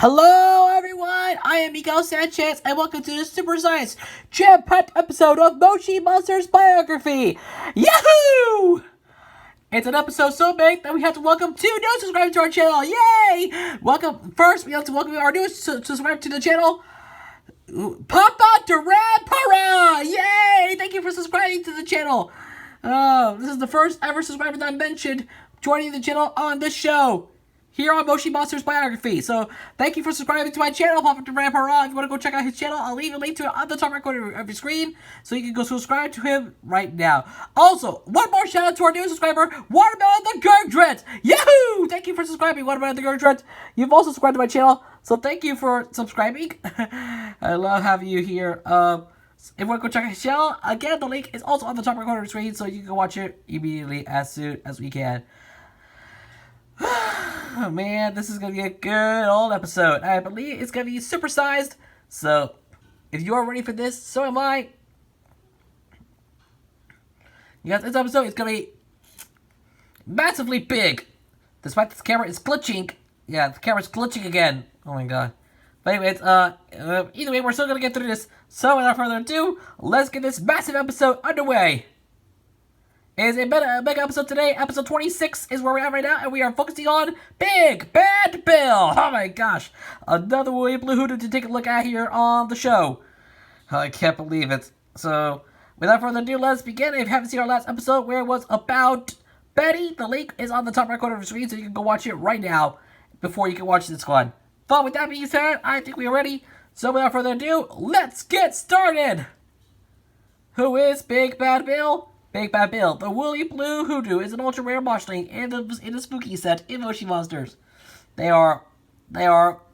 Hello, everyone! I am Miguel Sanchez, and welcome to the Super Science jam-packed episode of Moshi Monsters Biography! Yahoo! It's an episode so big that we have to welcome 2 new subscribers to our channel! Yay! First, we have to welcome our new subscriber to the channel, Papa Duran Para! Yay! Thank you for subscribing to the channel. This is the first ever subscriber that I mentioned joining the channel on this show here on Moshi Monsters Biography. So, thank you for subscribing to my channel, Papa Duran Para. If you want to go check out his channel, I'll leave a link to it on the top right corner of your screen, so you can go subscribe to him right now. Also, one more shout out to our new subscriber, Watermelon the Gurgret! Yahoo! Thank you for subscribing, Watermelon the Gurgret. You've also subscribed to my channel, so thank you for subscribing. I love having you here. If you want to go check out his channel, again, the link is also on the top right corner of the screen, so you can go watch it immediately as soon as we can. Oh man, this is going to be a good old episode. I believe it's going to be supersized. So, if you are ready for this, so am I. Yes, this episode is going to be massively big. Despite this camera is glitching. Yeah, the camera's glitching again. Oh my god. But anyways, either way, we're still going to get through this. So, without further ado, let's get this massive episode underway. It is a big episode today. Episode 26 is where we're at right now, and we are focusing on Big Bad Bill. Oh my gosh. Another Woolly Blue Hoodoo to take a look at here on the show. I can't believe it. So, without further ado, let's begin. If you haven't seen our last episode where it was about Betty, the link is on the top right corner of the screen, so you can go watch it right now before you can watch this one. But with that being said, I think we are ready. So, without further ado, let's get started. Who is Big Bad Bill? Big Bad Bill, the Woolly Blue Hoodoo, is an ultra-rare moshling in the spooky set in Moshi Monsters. They are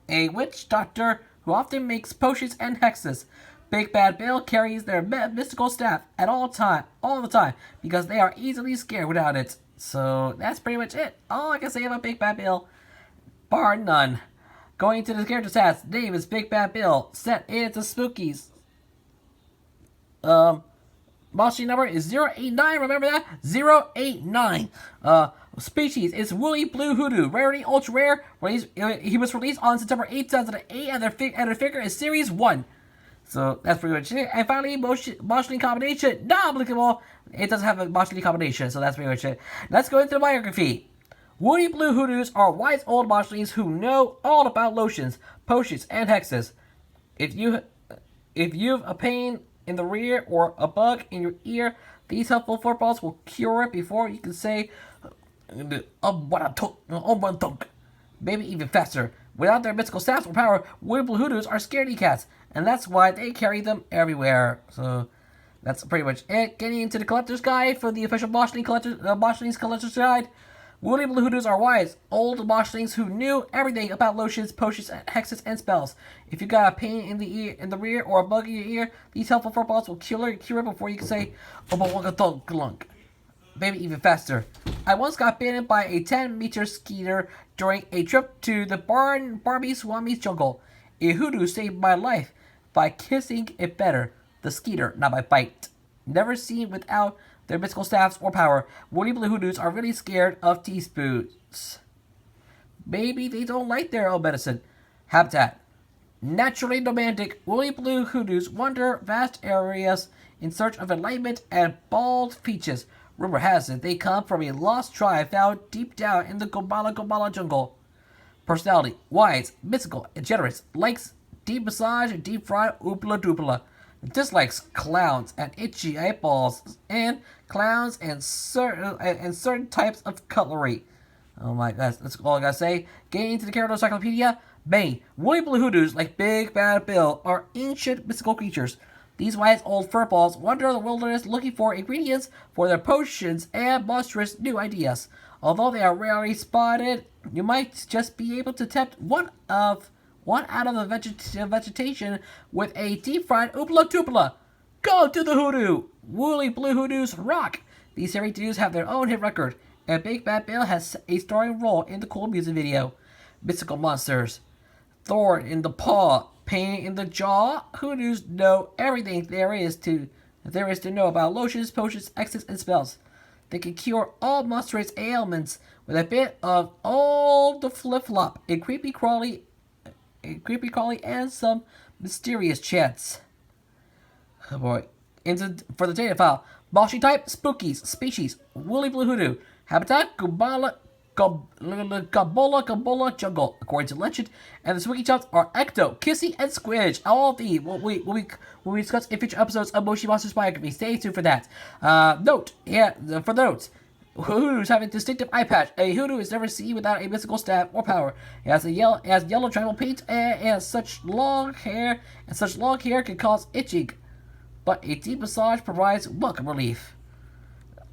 a witch doctor who often makes potions and hexes. Big Bad Bill carries their mystical staff at all the time, because they are easily scared without it. So that's pretty much it. All I can say about Big Bad Bill, bar none. Going to the character stats, name is Big Bad Bill. Set is the Spookies. Moshi number is 089, remember that? 089. Species is Woolly Blue Hoodoo. Rarity ultra rare. He was released on September 8, 2008, and their figure is Series 1. So that's pretty much it. And finally, moshling combination, not applicable. It doesn't have a moshling combination, so that's pretty much it. Let's go into the biography. Woolly Blue Hoodoos are wise old moshlings who know all about lotions, potions, and hexes. If you've a pain in the rear or a bug in your ear, these helpful footballs will cure it before you can say maybe even faster. Without their mystical staffs or power, Woolly Blue Hoodoos are scaredy cats, and that's why they carry them everywhere. So that's pretty much it. Getting into the collector's guide for the official Moshlings Collector's Guide. Woolly Blue Hoodoos are wise, old moshlings who knew everything about lotions, potions, hexes, and spells. If you got a pain in the rear, or a bug in your ear, these helpful footballs will cure it before you can say, maybe even faster. I once got bitten by a 10-meter skeeter during a trip to the Barbie Swami's jungle. A hoodoo saved my life by kissing it better. The skeeter, not by bite. Never seen without their mystical staffs or power. Woolly Blue Hoodoos are really scared of teaspoons. Maybe they don't like their own medicine. Habitat. Naturally romantic, Woolly Blue Hoodoos wander vast areas in search of enlightenment and bald features. Rumor has it they come from a lost tribe found deep down in the Gomala jungle. Personality. Wise, mystical, and generous. Likes deep massage and deep fried oopla doopla. Dislikes clowns and itchy eyeballs and clowns and certain types of cutlery. Oh my gosh, that's all I gotta say. Getting into the character encyclopedia. Maine. Woolly Blue Hoodoos, like Big Bad Bill, are ancient mystical creatures. These wise old furballs wander the wilderness looking for ingredients for their potions and monstrous new ideas. Although they are rarely spotted, you might just be able to tempt one out of the vegetation with a deep-fried oopla doopla. Go to the hoodoo! Woolly Blue Hoodoos rock! These hairy dudes have their own hit record, and Big Bad Bill has a starring role in the cool music video. Mystical monsters. Thorn in the paw, pain in the jaw. Hoodoos know everything there is to know about lotions, potions, exits, and spells. They can cure all monstrous ailments with a bit of all the flip-flop, a creepy crawly a creepy crawly and some mysterious chants. Oh boy. For the data file, Moshi type, spookies, species, woolly blue hoodoo, habitat, Gabbola jungle, according to legend, and the spooky chants are Ecto, Kissy, and Squidge. All of these will we discuss in future episodes of Moshi Monsters biography. Stay tuned for that. For the notes. Hoodoos have a distinctive eye patch. A hoodoo is never seen without a mystical staff or power. It has yellow tribal paint and such long hair can cause itching. But a deep massage provides welcome relief.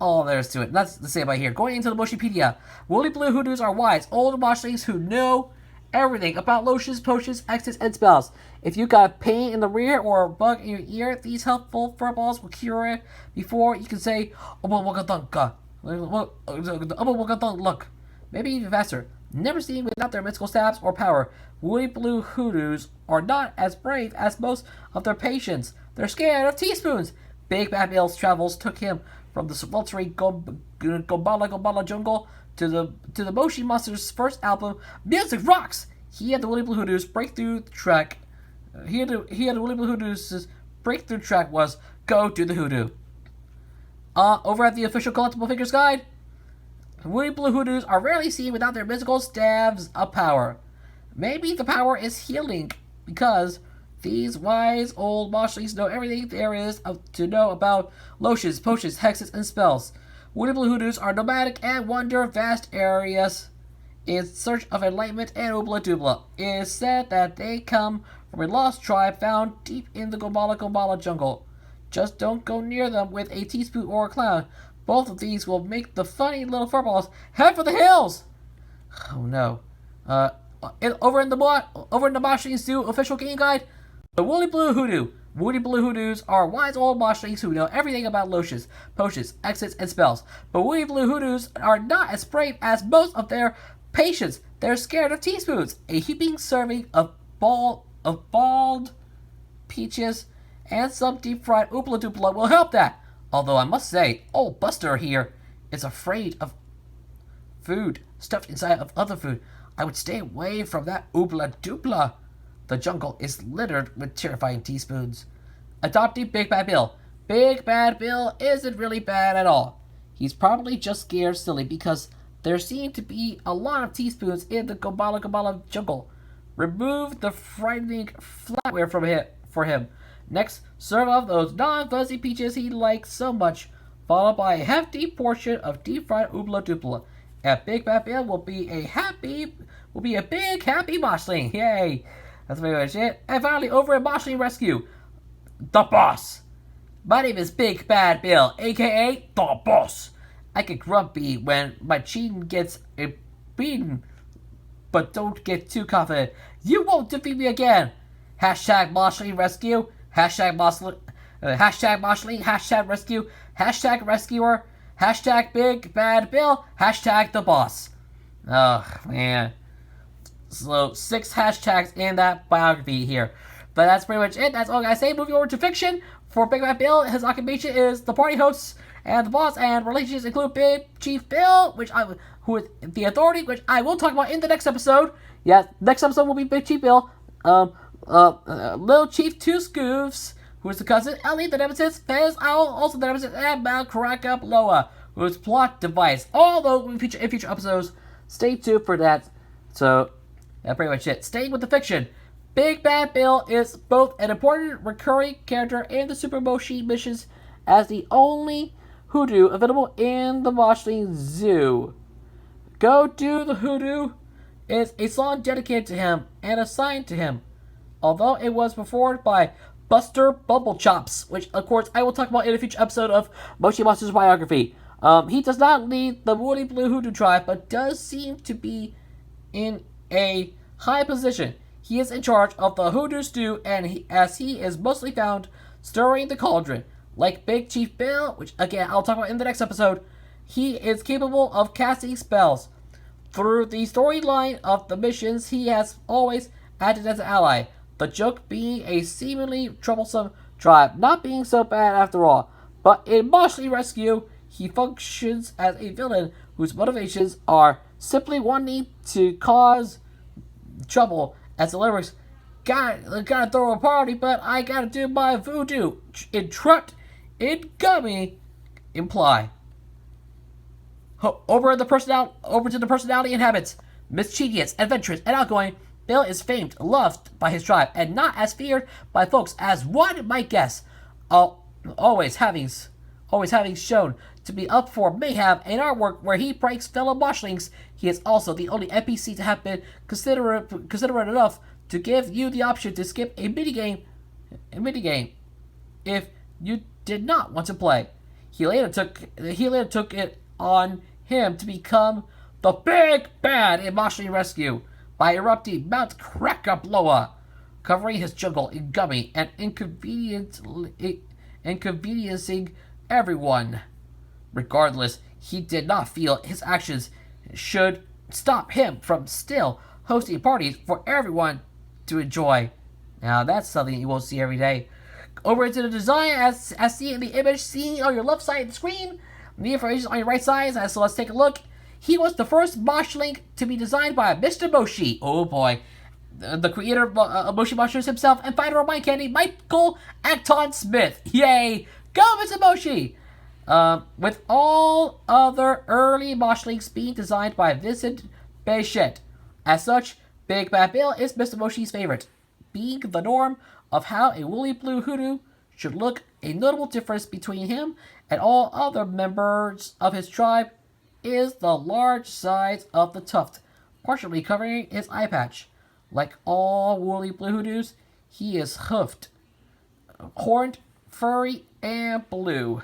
All there is to it. That's the same about here. Going into the Moshipedia, woolly blue hoodoos are wise, old moshlings who know everything about lotions, potions, exits, and spells. If you got pain in the rear or a bug in your ear, these helpful furballs will cure it before you can say, look. Maybe even faster. Never seen without their mystical staffs or power, woolly blue hoodoos are not as brave as most of their patients. They're scared of teaspoons. Big Bad Bill's travels took him from the sultry Gobala jungle to the Moshi Monsters' first album, Music Rocks. He had the Woolly Blue Hoodoos breakthrough track. Breakthrough track was Go Do the Hoodoo. Over at the official collectible figures guide, Woolly Blue Hoodoos are rarely seen without their mystical staves of power. Maybe the power is healing, because these wise old moshlings know everything there is to know about lotions, potions, hexes, and spells. Woolly Blue Hoodoos are nomadic and wander vast areas in search of enlightenment and oobla doobla. It is said that they come from a lost tribe found deep in the Gobala jungle. Just don't go near them with a teaspoon or a clown. Both of these will make the funny little furballs head for the hills. Oh no. Over in the Moshlings Zoo official game guide, the Woolly Blue Hoodoo. Woolly Blue Hoodoos are wise old moshlings who know everything about lotions, potions, exits, and spells. But Woolly Blue Hoodoos are not as brave as most of their patients. They're scared of teaspoons. A heaping serving of bald peaches and some deep-fried oobla doobla will help that. Although I must say, old Buster here is afraid of food stuffed inside of other food. I would stay away from that oobla doobla. The jungle is littered with terrifying teaspoons. Adopting Big Bad Bill. Big Bad Bill isn't really bad at all. He's probably just scared silly because there seem to be a lot of teaspoons in the Gobala jungle. Remove the frightening flatware for him. Next, serve up those non-fuzzy peaches he likes so much, followed by a hefty portion of deep-fried oobla doobla. And Big Bad Bill will be a big happy moshling. Yay! That's pretty much it. And finally, over at Moshling Rescue, the boss. My name is Big Bad Bill, aka the boss. I get grumpy when my cheating gets beaten, but don't get too confident. You won't defeat me again. Hashtag Moshling Rescue. Hashtag Moshling. Hashtag Rescue. Hashtag Rescuer. Hashtag Big Bad Bill. Hashtag the boss. Oh man. So 6 hashtags in that biography here. But that's pretty much it. That's all I gotta say. Moving over to fiction. For Big Bad Bill, his occupation is the party hosts and the boss, and relationships include Big Chief Bill, who is the authority, which I will talk about in the next episode. Yeah, next episode will be Big Chief Bill. Little Chief Two Scoofs, who is the cousin, Ellie the nemesis, Fez Owl, also the nemesis, and Mal Crack-Up Loa, who is plot device. All those in future episodes. Stay tuned for that. So that's pretty much it. Staying with the fiction, Big Bad Bill is both an important recurring character in the Super Moshi missions as the only hoodoo available in the Moshling Zoo. Go Do the Hoodoo is a song dedicated to him and assigned to him, although it was performed by Buster Bumblechops, which of course I will talk about in a future episode of Moshi Monsters biography. He does not lead the Woolly Blue Hoodoo tribe, but does seem to be in a high position. He is in charge of the Hoodoo Stew, and as he is mostly found stirring the cauldron. Like Big Chief Bill, which again I'll talk about in the next episode, he is capable of casting spells. Through the storyline of the missions, he has always acted as an ally, the joke being a seemingly troublesome tribe not being so bad after all. But in Moshling Rescue, he functions as a villain whose motivations are simply wanting to cause trouble, as the lyrics gotta throw a party, but I gotta do my voodoo. In gummy imply. Over to the personality and habits. Mischievous, adventurous, and outgoing, Bill is famed, loved by his tribe, and not as feared by folks as one might guess. Always having shown to be up for mayhem and artwork where he pranks fellow Moshlings, he is also the only NPC to have been considerate enough to give you the option to skip a minigame if you did not want to play. He later took it on him to become the big bad in Moshling Rescue by erupting Mount Krakabloa, covering his jungle in gummy and inconveniencing everyone. Regardless, he did not feel his actions should stop him from still hosting parties for everyone to enjoy. Now that's something you won't see every day. Over into the design as seen in the image seen on your left side of the screen. The information on your right side, so let's take a look. He was the first Moshling to be designed by Mr. Moshi. Oh boy. The creator of Moshi Monsters himself and fighter of Mind Candy, Michael Acton Smith. Yay! Go, Mr. Moshi! With all other early Moshlings being designed by Vincent Béchet. As such, Big Bad Bill is Mr. Moshi's favorite, being the norm of how a woolly blue hoodoo should look. A notable difference between him and all other members of his tribe is the large size of the tuft, partially covering his eye patch. Like all woolly blue hoodoos, he is hoofed, horned, furry, and blue.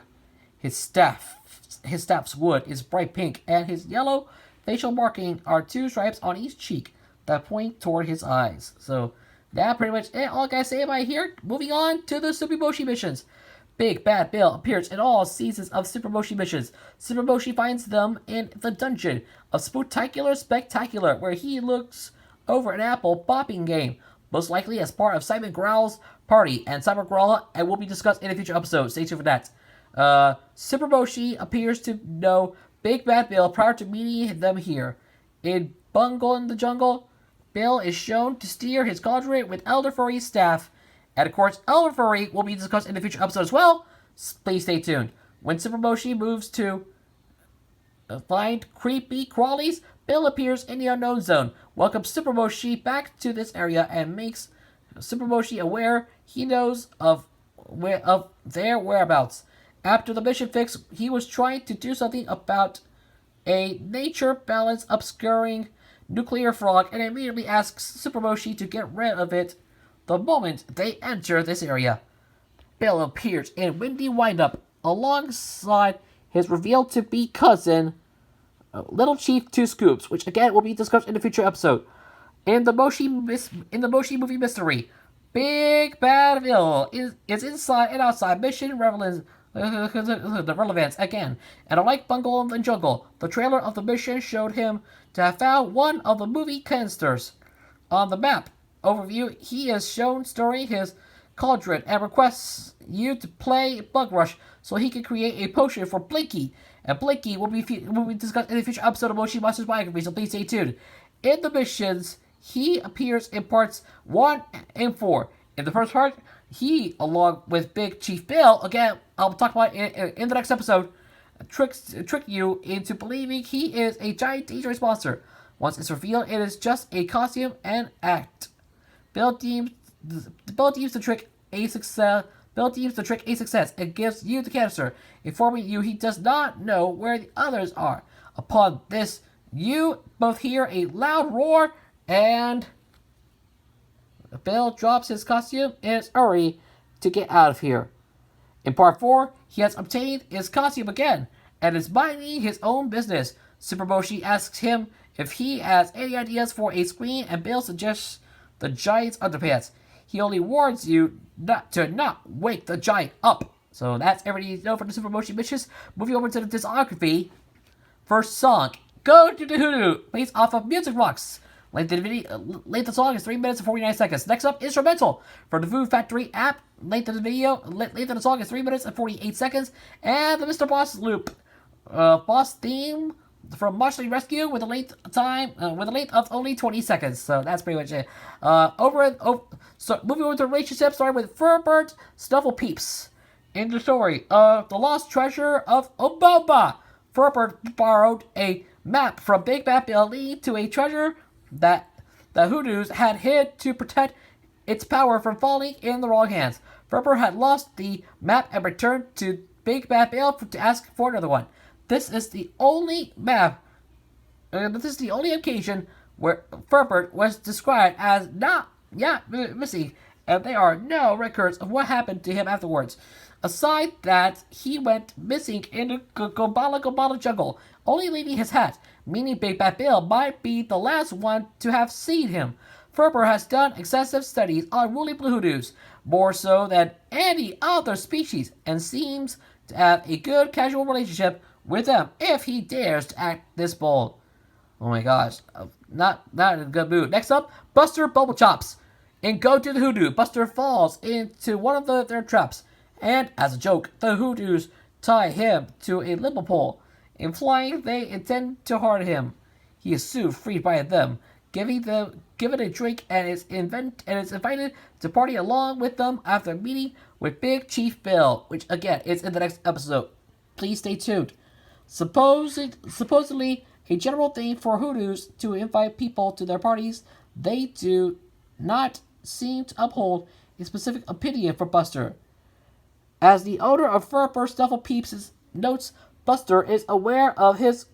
His staff's wood is bright pink, and his yellow facial marking are two stripes on each cheek that point toward his eyes. So that pretty much all I gotta say about here. Moving on to the Super Moshi missions. Big Bad Bill appears in all seasons of Super Moshi missions. Super Moshi finds them in the dungeon of Spooktacular Spectacular, where he looks over an apple bopping game, most likely as part of Simon Growl's party, and Simon Growl and will be discussed in a future episode. Stay tuned for that. Super Moshi appears to know Big Bad Bill prior to meeting them here. In Bungle in the Jungle, Bill is shown to steer his cauldron with Elder Furry's staff. And of course, Elder Furry will be discussed in a future episode as well. Please stay tuned. When Super Moshi moves to find creepy crawlies, Bill appears in the unknown zone, welcomes Super Moshi back to this area, and makes Super Moshi aware he knows of their whereabouts. After the mission fix, he was trying to do something about a nature balance obscuring nuclear frog and immediately asks Super Moshi to get rid of it the moment they enter this area. Bill appears in Windy Windup alongside his revealed to be cousin, Little Chief Two Scoops, which again will be discussed in a future episode. In the Moshi movie mystery, Big Bad Bill is inside and outside mission relevance again. And unlike Bungle in the Jungle, the trailer of the mission showed him to have found one of the movie canisters. On the map overview, he is shown storing his cauldron and requests you to play Bug Rush so he can create a potion for Blinky. And Blinky will be discussed in a future episode of Moshi Monsters Biography, so please stay tuned. In the missions, he appears in parts 1 and 4. In the first part, he, along with Big Chief Bill, again, I'll talk about it in the next episode, trick you into believing he is a giant dangerous monster. Once it's revealed, it is just a costume and act. Bill deems the trick a success. And gives you the canister, informing you he does not know where the others are. Upon this, you both hear a loud roar, and Bill drops his costume in his hurry to get out of here. In part 4, he has obtained his costume again, and is minding his own business. Super Moshi asks him if he has any ideas for a screen, and Bill suggests the giant's underpants. He only warns you not to wake the giant up. So that's everything you know for the Super Moshi missions. Moving over to the discography. First song, Go to the Hoodoo, based off of Music Box. Length of the song is 3 minutes and 49 seconds. Next up, instrumental for the Food Factory app. Length of the song is 3 minutes and 48 seconds. And the Mr. Boss loop. Boss theme from Marshall Rescue with a length of only 20 seconds. So that's pretty much it. So moving over to relationship, starting with Furbert Snuffle Peeps. In the story of the lost treasure of Oboba, Furbert borrowed a map from Big Bad Bill leading to a treasure that the Hoodoos had hid to protect its power from falling in the wrong hands. Furbert had lost the map and returned to Big Bad Bill to ask for another one. This is the only map. This is the only occasion where Furbert was described as missing, and there are no records of what happened to him afterwards. Aside that, he went missing in the Gobala jungle, only leaving his hat, meaning Big Bad Bill might be the last one to have seen him. Furbert has done extensive studies on woolly blue hoodoos, more so than any other species, and seems to have a good casual relationship with them if he dares to act this bold. Oh my gosh, not in a good mood. Next up, Buster Bubble Chops. In Go to the Hoodoo, Buster falls into one of their traps, and as a joke, the Hoodoos tie him to a limbo pole. In flying, they intend to harm him. He is soon freed by them, given a drink, and is invited to party along with them after meeting with Big Chief Bill, which again is in the next episode. Please stay tuned. Supposedly a general thing for Hoodoos to invite people to their parties, they do not seem to uphold a specific opinion for Buster. As the owner of Furbert Snuffle Peeps notes, Buster is aware of his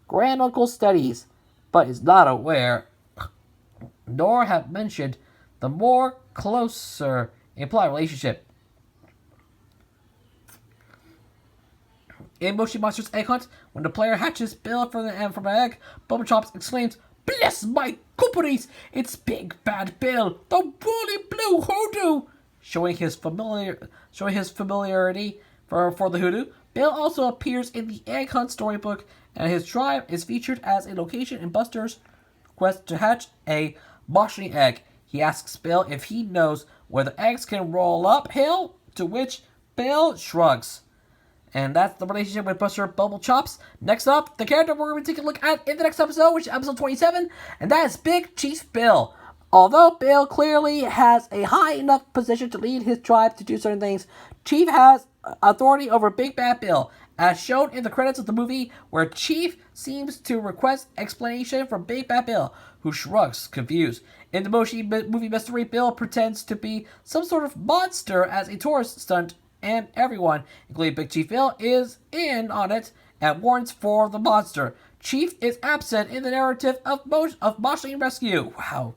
granduncle's studies, but is not aware, nor have mentioned, the more closer implied relationship. In Moshi Monsters Egg Hunt, when the player hatches Bill from an egg, Bubble Chops exclaims, "Bless my companies! It's Big Bad Bill, the woolly blue hoodoo!" Showing his familiarity for the hoodoo. Bill also appears in the Egg Hunt storybook, and his tribe is featured as a location in Buster's quest to hatch a Moshling egg. He asks Bill if he knows where the eggs can roll uphill, to which Bill shrugs. And that's the relationship with Buster Bubble Chops. Next up, the character we're going to take a look at in the next episode, which is episode 27, and that is Big Chief Bill. Although Bill clearly has a high enough position to lead his tribe to do certain things, Chief has authority over Big Bad Bill, as shown in the credits of the movie, where Chief seems to request explanation from Big Bad Bill, who shrugs, confused. In the movie Mystery, Bill pretends to be some sort of monster as a tourist stunt, and everyone, including Big Chief Bill, is in on it and warns for the monster. Chief is absent in the narrative of Moshling Rescue. Wow.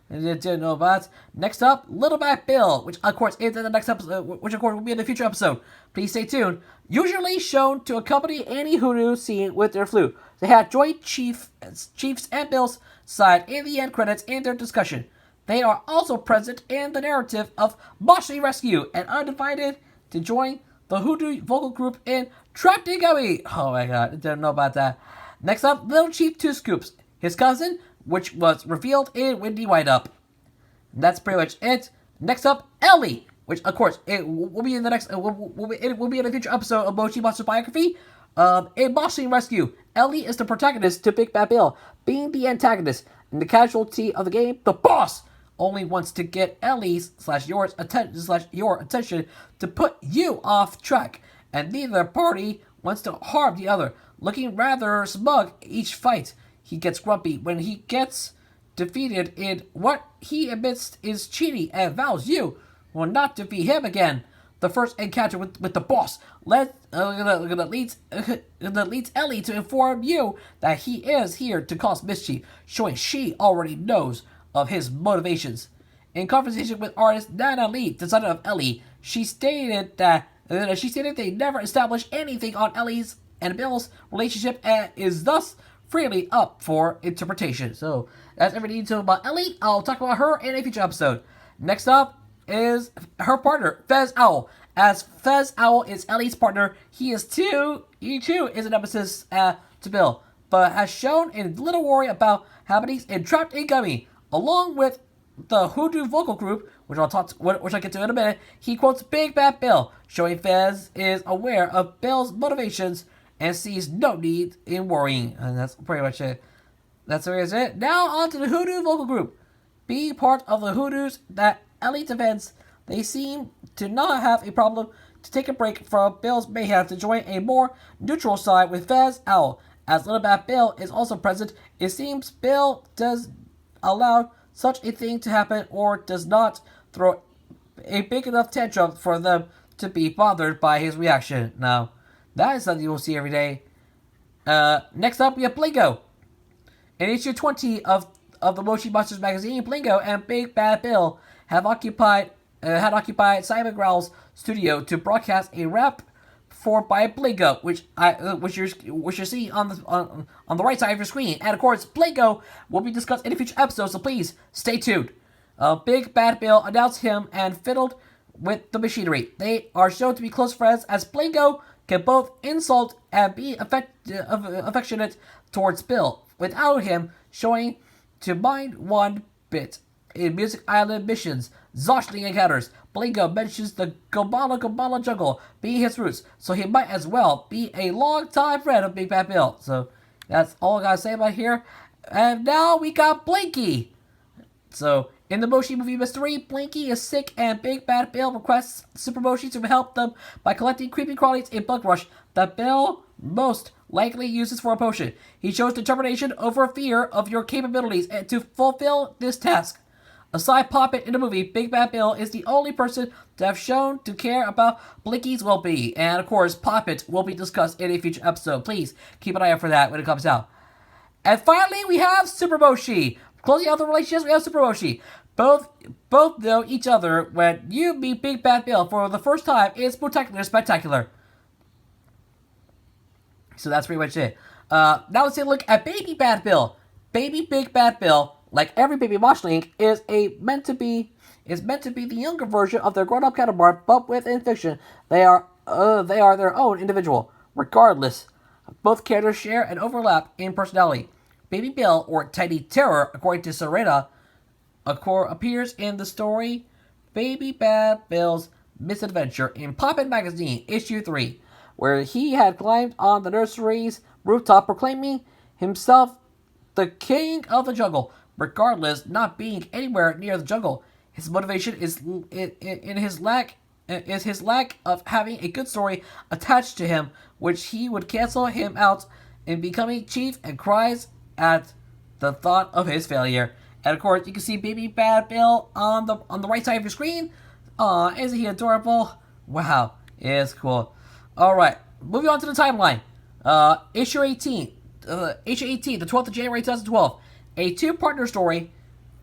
I didn't know about. Next up, Little Bad Bill, which of course is in the next episode, which of course will be in the future episode. Please stay tuned. Usually shown to accompany any hoodoo scene with their flute. They had joined Chief's and Bill's side in the end credits in their discussion. They are also present in the narrative of Moshling Rescue and uninvited to join the hoodoo vocal group in Trapped in Gummy. Oh my god, I didn't know about that. Next up, Little Chief Two Scoops, his cousin, which was revealed in Windy Windup. That's pretty much it. Next up, Ellie, which of course it will be in the next. It will be in a future episode of Moshi Monster's biography. In Moshling Rescue, Ellie is the protagonist to Big Bad Bill, being the antagonist, and the casualty of the game. The boss only wants to get Ellie's your attention to put you off track, and neither party wants to harm the other. Looking rather smug each fight, he gets grumpy when he gets defeated in what he admits is cheating and vows you will not defeat him again. The first encounter with the boss leads Ellie to inform you that he is here to cause mischief, showing she already knows of his motivations. In conversation with artist Nana Lee, designer of Ellie, she stated they never established anything on Ellie's and Bill's relationship and is thus freely up for interpretation. So that's everything you need to know about Ellie. I'll talk about her in a future episode. Next up is her partner, Fez Owl. As Fez Owl is Ellie's partner, he too is a nemesis to Bill, but has shown a little worry about happenings in Trapped in Gummy. Along with the Hoodoo vocal group, which I'll get to in a minute, he quotes Big Bad Bill, showing Fez is aware of Bill's motivations and sees no need in worrying. And that's pretty much it. That's it. Now on to the Hoodoo vocal group. Being part of the Hoodoos that elite events, they seem to not have a problem to take a break from Bill's mayhem to join a more neutral side with Fez Owl. As Little Bad Bill is also present, it seems Bill does allow such a thing to happen or does not throw a big enough tantrum for them to be bothered by his reaction. Now, that is something you will see every day. Next up, we have Blingo. In issue 20 of the Moshi Monsters magazine, Blingo and Big Bad Bill had occupied Simon Growl's studio to broadcast a rap performed by Blingo, which you see on the right side of your screen. And of course, Blingo will be discussed in a future episode, so please stay tuned. Big Bad Bill announced him and fiddled with the machinery. They are shown to be close friends, as Blingo can both insult and be affectionate towards Bill, without him showing to mind one bit. In Music Island missions, Zoshling encounters, Blingo mentions the Gobala jungle being his roots, so he might as well be a long-time friend of Big Bad Bill. So that's all I gotta say about here. And now we got Blinky. So in the Moshi movie mystery, Blinky is sick and Big Bad Bill requests Super Moshi to help them by collecting creepy crawlies in Bug Rush that Bill most likely uses for a potion. He shows determination over fear of your capabilities and to fulfill this task. Aside Poppet in the movie, Big Bad Bill is the only person to have shown to care about Blinky's well-being. And of course, Poppet will be discussed in a future episode. Please keep an eye out for that when it comes out. And finally, we have Super Moshi. Closing out the relationships, we have Super Moshi. Both know each other when you meet Big Bad Bill for the first time. It's spectacular. So that's pretty much it. Now let's take a look at Baby Bad Bill. Baby Big Bad Bill, like every baby Moshling, is meant to be the younger version of their grown-up counterpart, but within fiction, they are their own individual. Regardless, both characters share an overlap in personality. Baby Bill, or Tiny Terror, according to Serena, appears in the story Baby Bad Bill's Misadventure in Poppet Magazine, issue 3, where he had climbed on the nursery's rooftop, proclaiming himself the king of the jungle. Regardless, not being anywhere near the jungle, his motivation is his lack of having a good story attached to him, which he would cancel him out in becoming chief, and cries at the thought of his failure. And of course, you can see Baby Bad Bill on the right side of your screen. Aw, isn't he adorable? Wow, it is cool. Alright, moving on to the timeline. Issue 18, the 12th of January 2012. A two-partner story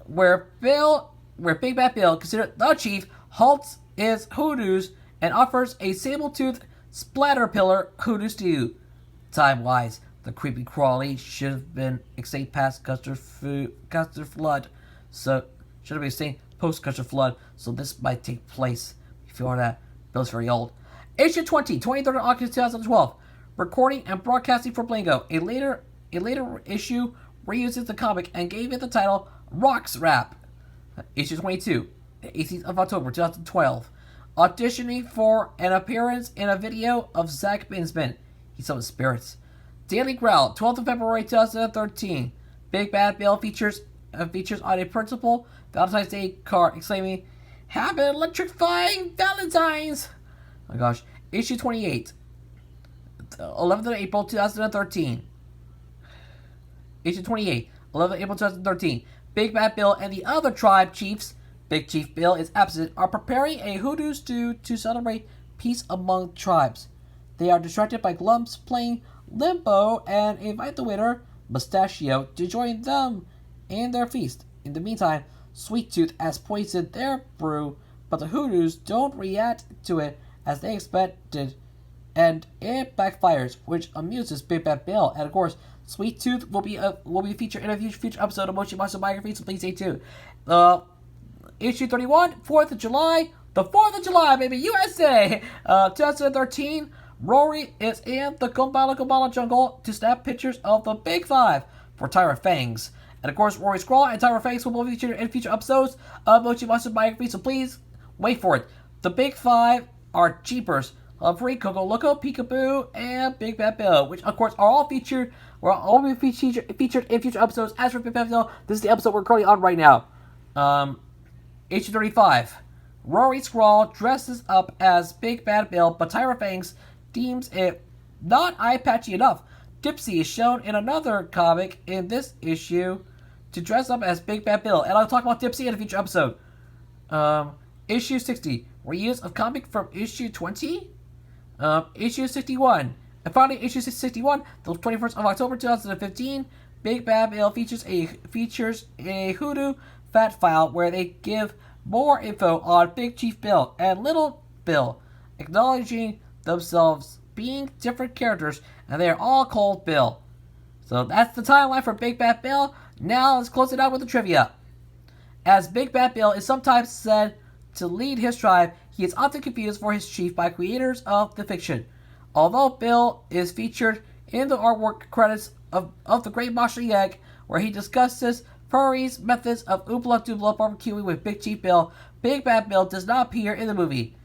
where Big Bad Bill, considered the chief, halts his hoodoos and offers a sable-toothed splatter-pillar hoodoo stew. Time-wise, the creepy crawly should have been extinct past Custer Flood. So, should have been extinct post-Custer Flood, so this might take place before that. Bill's very old. Issue 20, 23rd of August 2012. Recording and broadcasting for Blingo. A later issue reuses the comic and gave it the title Rocks Rap. Issue 22, 18th of October 2012. Auditioning for an appearance in a video of Zach Binsman. He summons spirits. Daily Growl, 12th of February 2013. Big Bad Bill features on a principal Valentine's Day card, exclaiming, "Have an electrifying Valentine's!" Oh my gosh. Issue 28, 11th of April 2013. Issue 28, 11th of April 2013. Big Bad Bill and the other tribe chiefs, Big Chief Bill is absent, are preparing a hoodoo stew to celebrate peace among tribes. They are distracted by Glumps playing Limbo and invite the winner, Mustachio, to join them in their feast. In the meantime, Sweet Tooth has poisoned their brew, but the hoodoos don't react to it as they expected, and it backfires, which amuses Big Bad Bill. And of course, Sweet Tooth will be featured in a future episode of Moshi Monster Biography, so please stay tuned. Issue 31, 4th of July, the 4th of July, baby, USA, 2013. Rory is in the Gobala jungle to snap pictures of the Big Five for Tyra Fangs. And of course, Rory Scrawl and Tyra Fangs will be featured in future episodes of Mochi Monster Biography, so please wait for it. The Big Five are jeepers. Free Coco Loco, Peekaboo, and Big Bad Bill, which of course are all featured. Will all be featured in future episodes. As for Big Bad Bill, this is the episode we're currently on right now. Issue 35. Rory Scrawl dresses up as Big Bad Bill, but Tyra Fangs deems it not eye-patchy enough. Dipsy is shown in another comic in this issue to dress up as Big Bad Bill, and I'll talk about Dipsy in a future episode. Issue 60. Reuse of comic from issue 20? Issue 61. And finally, issue 61, the 21st of October 2015, Big Bad Bill features a Hoodoo Fat file where they give more info on Big Chief Bill and Little Bill, acknowledging themselves being different characters, and they are all called Bill. So that's the timeline for Big Bad Bill. Now let's close it out with the trivia. As Big Bad Bill is sometimes said to lead his tribe, he is often confused for his chief by creators of the fiction. Although Bill is featured in the artwork credits of The Great Moshling Egg, where he discusses Furry's methods of oobla doobla barbecuing with Big Chief Bill, Big Bad Bill does not appear in the movie.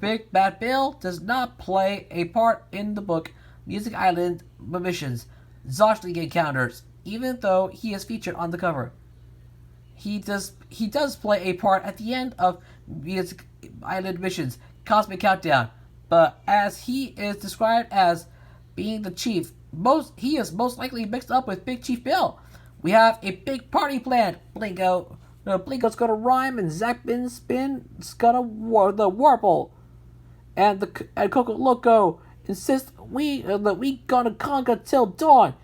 Big Bad Bill does not play a part in the book Music Island Missions, Zoshling Encounters, even though he is featured on the cover. He does play a part at the end of Music Island Missions, Cosmic Countdown, but as he is described as being the chief, he is most likely mixed up with Big Chief Bill. We have a big party planned. Blingo's gonna rhyme, and Spin's gonna warble, and Coco Loco insists that we gonna conquer till dawn.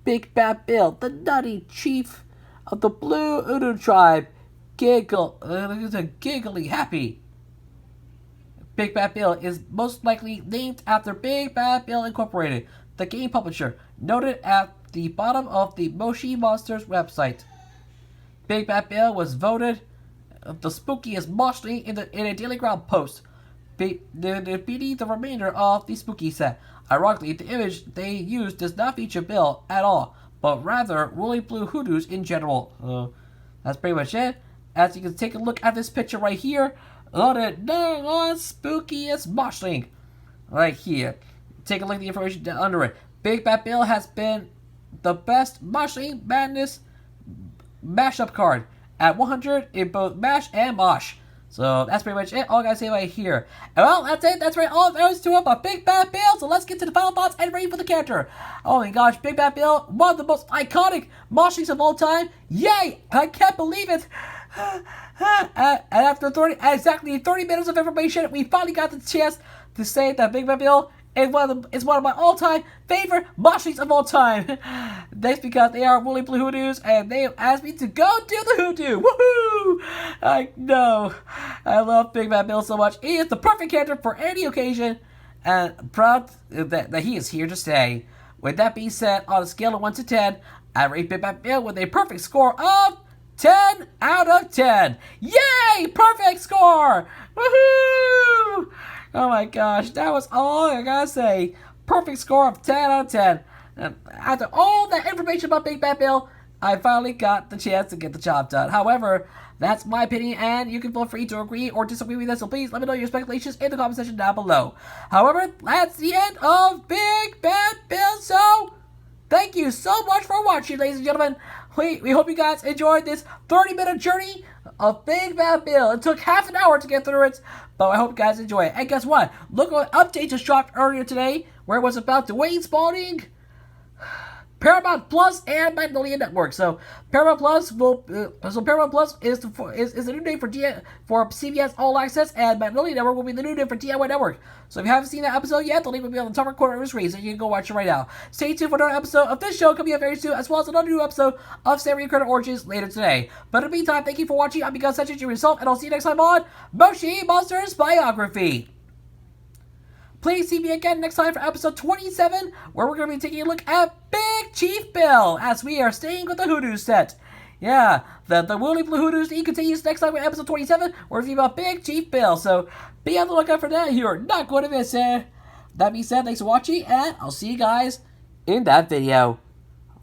Big Bad Bill, the nutty chief of the Blue Udu tribe, giggly happy. Big Bad Bill is most likely named after Big Bad Bill Incorporated, the game publisher, noted at the bottom of the Moshi Monsters website. Big Bad Bill was voted the spookiest moshling in a Daily Ground post, beating the remainder of the spooky set. Ironically, the image they used does not feature Bill at all, but rather woolly blue hoodoos in general. That's pretty much it. As you can take a look at this picture right here, on the spookiest moshling right here. Take a look at the information down under it. Big Bad Bill has been the best Moshling Madness mashup card at 100 in both Mash and Mosh. So that's pretty much it. All I gotta say right here. And well, that's it. That's right. All there is to it about Big Bad Bill. So let's get to the final thoughts and rating for the character. Oh my gosh, Big Bad Bill, one of the most iconic Moshlings of all time. Yay! I can't believe it. And after exactly 30 minutes of information, we finally got the chance to say that Big Bad Bill is one of my all-time favorite Moshlings of all time. That's because they are woolly blue hoodoos, and they asked me to go do the hoodoo. Woohoo! I know. I love Big Bad Bill so much. He is the perfect character for any occasion, and proud that he is here to stay. With that being said, on a scale of 1 to 10, I rate Big Bad Bill with a perfect score of 10 out of 10. Yay! Perfect score! Woohoo! Oh my gosh, that was all I gotta say. Perfect score of 10 out of 10. And after all that information about Big Bad Bill, I finally got the chance to get the job done. However, that's my opinion, and you can feel free to agree or disagree with that, so please let me know your speculations in the comment section down below. However, that's the end of Big Bad Bill, so thank you so much for watching, ladies and gentlemen. We hope you guys enjoyed this 30-minute journey of Big Bad Bill. It took half an hour to get through it, but I hope you guys enjoy it. And guess what? Look what update just dropped earlier today, where it was about Dwayne spawning Paramount Plus and Magnolia Network. So Paramount Plus is the new name for CBS All Access, and Magnolia Network will be the new name for DIY Network. So if you haven't seen that episode yet, the link will be on the top right corner of your screen, so you can go watch it right now. Stay tuned for another episode of this show coming up very soon, as well as another new episode of Samurai Credit Origins later today. But in the meantime, thank you for watching. I'm Miguel Sanchez, your yourself, and I'll see you next time on Moshi Monsters Biography. Please see me again next time for episode 27, where we're going to be taking a look at Big Chief Bill, as we are staying with the Hoodoo set. Yeah, the woolly blue hoodoos continues next time with episode 27, where we're about Big Chief Bill. So be on the lookout for that. You're not going to miss it. That being said, thanks for watching, and I'll see you guys in that video.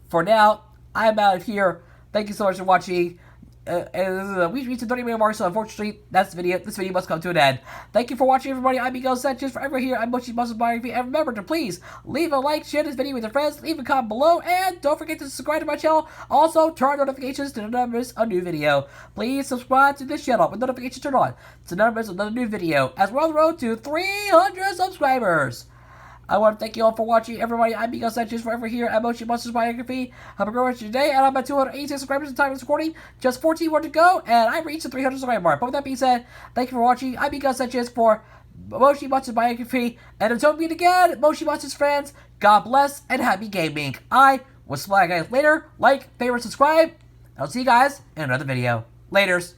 For now, I'm out of here. Thank you so much for watching. we reached the 30-minute mark, so unfortunately, this video must come to an end. Thank you for watching, everybody. I'm Miguel Sanchez, forever here. I'm Mochi Muscle Biography, and remember to please leave a like, share this video with your friends, leave a comment below, and don't forget to subscribe to my channel. Also, turn on notifications to never miss a new video. Please subscribe to this channel with notifications turned on to never miss another new video, as we're on the road to 300 subscribers. I want to thank you all for watching, everybody. I'm Miguel Sanchez, forever here at Mochi Monsters Biography. Have a great rest of your day, and I'm at 286 subscribers at the time of this recording. Just 14 more to go, and I reached the 300 subscriber mark. But with that being said, thank you for watching. I'm Miguel Sanchez for Mochi Monsters Biography. And until we meet again, Mochi Monsters fans, God bless and happy gaming. I will see you guys later. Like, favorite, subscribe. I'll see you guys in another video. Laters.